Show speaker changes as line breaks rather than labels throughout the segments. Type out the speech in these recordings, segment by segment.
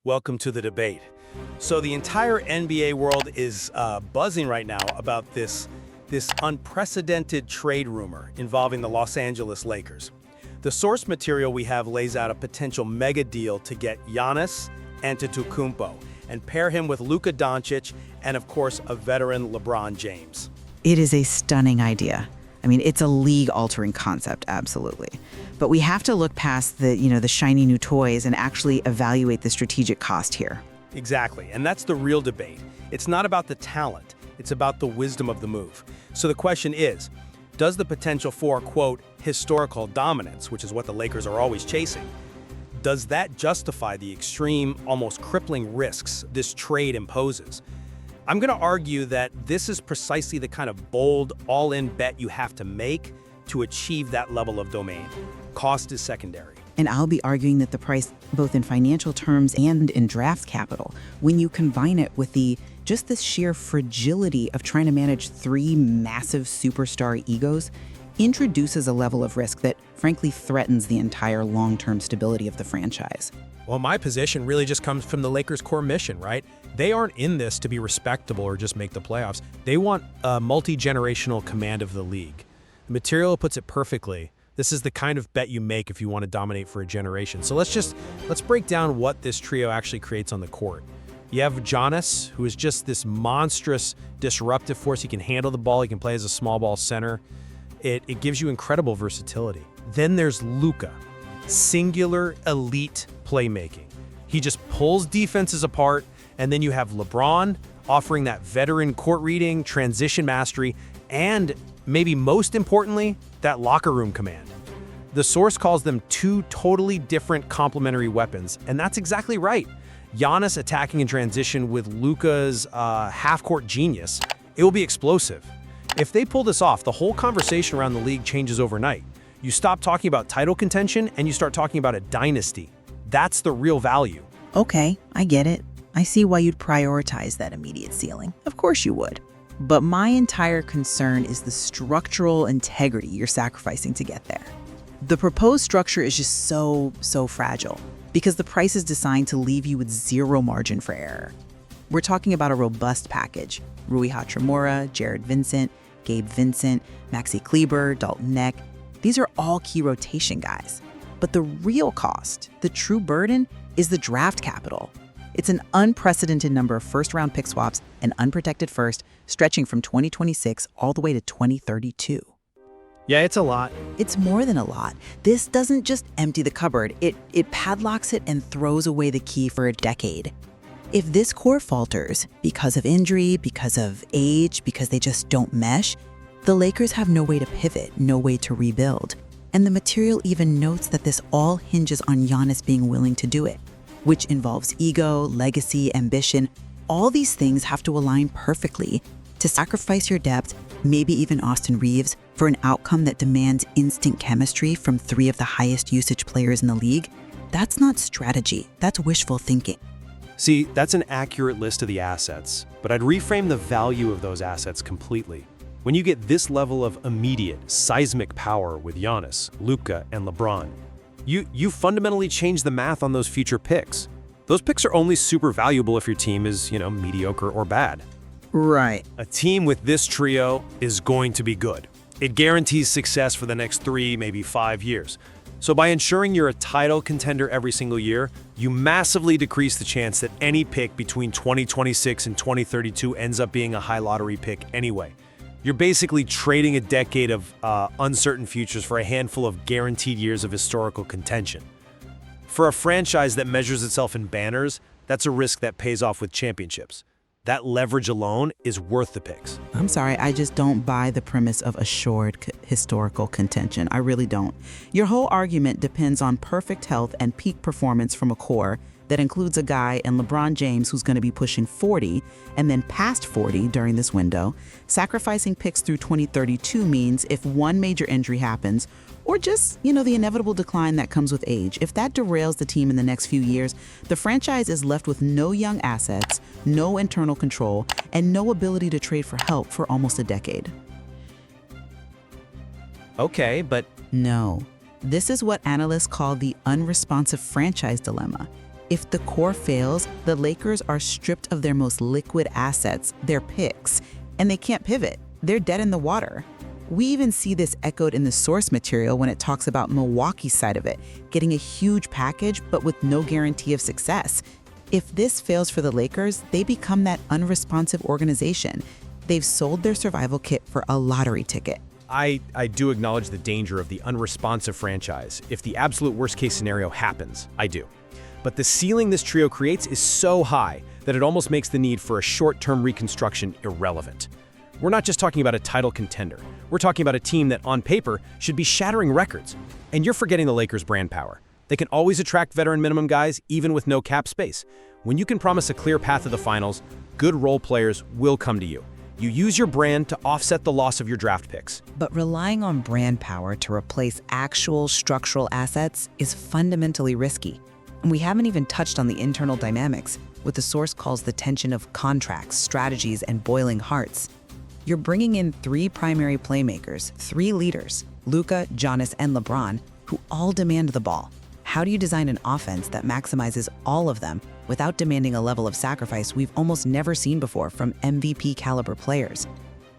Welcome to the debate. So the entire NBA world is buzzing right now about this unprecedented trade rumor involving the Los Angeles Lakers. The source material we have lays out a potential mega deal to get Giannis Antetokounmpo and pair him with Luka Doncic and, of course, a veteran LeBron James.
It is a stunning idea. I mean, it's a league-altering concept, absolutely. But we have to look past the shiny new toys and actually evaluate the strategic cost here.
Exactly, and that's the real debate. It's not about the talent, it's about the wisdom of the move. So the question is, does the potential for, quote, historical dominance, which is what the Lakers are always chasing, does that justify the extreme, almost crippling risks this trade imposes? I'm going to argue that this is precisely the kind of bold, all-in bet you have to make to achieve that level of domain. Cost is secondary.
And I'll be arguing that the price, both in financial terms and in draft capital, when you combine it with just the sheer fragility of trying to manage three massive superstar egos, introduces a level of risk that frankly threatens the entire long-term stability of the franchise.
Well, my position really just comes from the Lakers' core mission, right? They aren't in this to be respectable or just make the playoffs. They want a multi-generational command of the league. The material puts it perfectly. This is the kind of bet you make if you want to dominate for a generation. So let's break down what this trio actually creates on the court. You have Giannis, who is just this monstrous disruptive force. He can handle the ball. He can play as a small ball center. It gives you incredible versatility. Then there's Luka, singular elite playmaking. He just pulls defenses apart. And then you have LeBron offering that veteran court reading, transition mastery, and maybe most importantly, that locker room command. The source calls them two totally different complementary weapons, and that's exactly right. Giannis attacking in transition with Luka's half-court genius, it will be explosive. If they pull this off, the whole conversation around the league changes overnight. You stop talking about title contention and you start talking about a dynasty. That's the real value.
Okay, I get it. I see why you'd prioritize that immediate ceiling. Of course you would. But my entire concern is the structural integrity you're sacrificing to get there. The proposed structure is just so fragile because the price is designed to leave you with zero margin for error. We're talking about a robust package. Rui Hachimura, Jared Vincent, Gabe Vincent, Maxi Kleber, Dalton Neck. These are all key rotation guys. But the real cost, the true burden, is the draft capital. It's an unprecedented number of first-round pick swaps and unprotected first, stretching from 2026 all the way to 2032.
Yeah, it's a lot.
It's more than a lot. This doesn't just empty the cupboard. It padlocks it and throws away the key for a decade. If this core falters because of injury, because of age, because they just don't mesh, the Lakers have no way to pivot, no way to rebuild. And the material even notes that this all hinges on Giannis being willing to do it, which involves ego, legacy, ambition. All these things have to align perfectly to sacrifice your depth, maybe even Austin Reeves, for an outcome that demands instant chemistry from three of the highest usage players in the league. That's not strategy, that's wishful thinking.
See, that's an accurate list of the assets, but I'd reframe the value of those assets completely. When you get this level of immediate, seismic power with Giannis, Luka, and LeBron, you fundamentally change the math on those future picks. Those picks are only super valuable if your team is, mediocre or bad.
Right.
A team with this trio is going to be good. It guarantees success for the next 3, maybe 5 years. So by ensuring you're a title contender every single year, you massively decrease the chance that any pick between 2026 and 2032 ends up being a high lottery pick anyway. You're basically trading a decade of uncertain futures for a handful of guaranteed years of historical contention. For a franchise that measures itself in banners, that's a risk that pays off with championships. That leverage alone is worth the picks.
I'm sorry, I just don't buy the premise of assured historical contention. I really don't. Your whole argument depends on perfect health and peak performance from a core that includes a guy in LeBron James who's going to be pushing 40 and then past 40 during this window. Sacrificing picks through 2032 means if one major injury happens, or just, the inevitable decline that comes with age, if that derails the team in the next few years, the franchise is left with no young assets, no internal control, and no ability to trade for help for almost a decade.
Okay, but
No. This is what analysts call the unresponsive franchise dilemma. If the core fails, the Lakers are stripped of their most liquid assets, their picks, and they can't pivot. They're dead in the water. We even see this echoed in the source material when it talks about Milwaukee's side of it, getting a huge package but with no guarantee of success. If this fails for the Lakers, they become that unresponsive organization. They've sold their survival kit for a lottery ticket.
I do acknowledge the danger of the unresponsive franchise. If the absolute worst-case scenario happens, I do. But the ceiling this trio creates is so high that it almost makes the need for a short-term reconstruction irrelevant. We're not just talking about a title contender. We're talking about a team that, on paper, should be shattering records. And you're forgetting the Lakers' brand power. They can always attract veteran minimum guys, even with no cap space. When you can promise a clear path to the finals, good role players will come to you. You use your brand to offset the loss of your draft picks.
But relying on brand power to replace actual structural assets is fundamentally risky. And we haven't even touched on the internal dynamics, what the source calls the tension of contracts, strategies, and boiling hearts. You're bringing in 3 primary playmakers, 3 leaders, Luka, Giannis, and LeBron, who all demand the ball. How do you design an offense that maximizes all of them without demanding a level of sacrifice we've almost never seen before from MVP caliber players?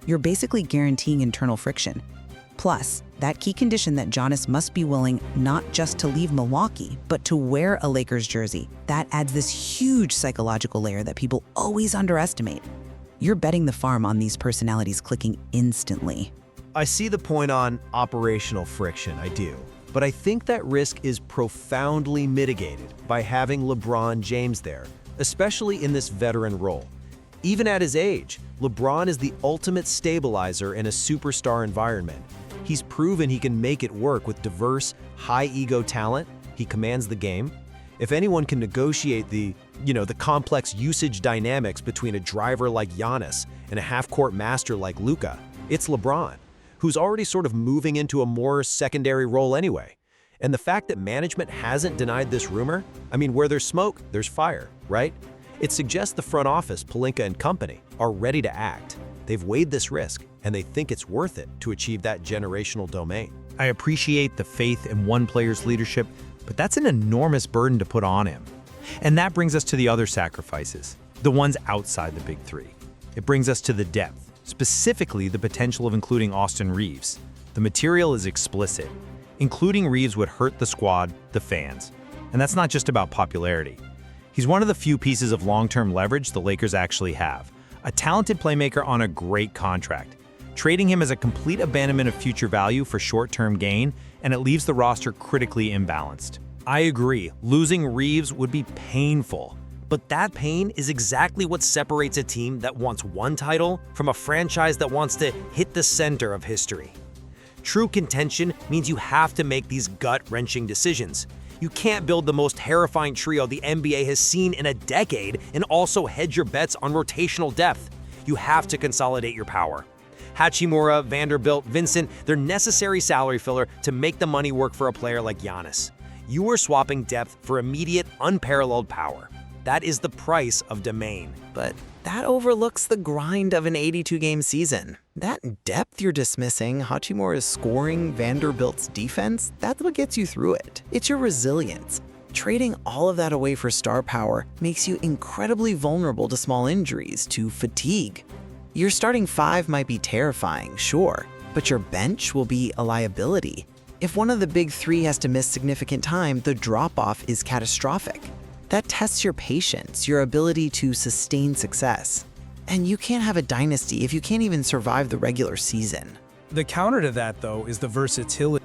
You're basically guaranteeing internal friction. Plus, that key condition that Giannis must be willing not just to leave Milwaukee, but to wear a Lakers jersey. That adds this huge psychological layer that people always underestimate. You're betting the farm on these personalities clicking instantly.
I see the point on operational friction, I do. But I think that risk is profoundly mitigated by having LeBron James there, especially in this veteran role. Even at his age, LeBron is the ultimate stabilizer in a superstar environment. He's proven he can make it work with diverse, high-ego talent. He commands the game. If anyone can negotiate the complex usage dynamics between a driver like Giannis and a half-court master like Luka, it's LeBron, who's already sort of moving into a more secondary role anyway. And the fact that management hasn't denied this rumor, where there's smoke, there's fire, right? It suggests the front office, Pelinka and company, are ready to act. They've weighed this risk, and they think it's worth it to achieve that generational domain.
I appreciate the faith in one player's leadership, but that's an enormous burden to put on him. And that brings us to the other sacrifices, the ones outside the big 3. It brings us to the depth, specifically the potential of including Austin Reeves. The material is explicit. Including Reeves would hurt the squad, the fans. And that's not just about popularity. He's one of the few pieces of long-term leverage the Lakers actually have. A talented playmaker on a great contract. Trading him as a complete abandonment of future value for short-term gain, and it leaves the roster critically imbalanced. I agree, losing Reeves would be painful.
But that pain is exactly what separates a team that wants one title from a franchise that wants to hit the center of history. True contention means you have to make these gut-wrenching decisions. You can't build the most terrifying trio the NBA has seen in a decade and also hedge your bets on rotational depth. You have to consolidate your power. Hachimura, Vanderbilt, Vincent, they're necessary salary filler to make the money work for a player like Giannis. You are swapping depth for immediate, unparalleled power. That is the price of domain.
But that overlooks the grind of an 82-game season. That depth you're dismissing, Hachimura's scoring, Vanderbilt's defense, that's what gets you through it. It's your resilience. Trading all of that away for star power makes you incredibly vulnerable to small injuries, to fatigue. Your starting 5 might be terrifying, sure, but your bench will be a liability. If one of the big 3 has to miss significant time, the drop-off is catastrophic. That tests your patience, your ability to sustain success. And you can't have a dynasty if you can't even survive the regular season.
The counter to that, though, is the versatility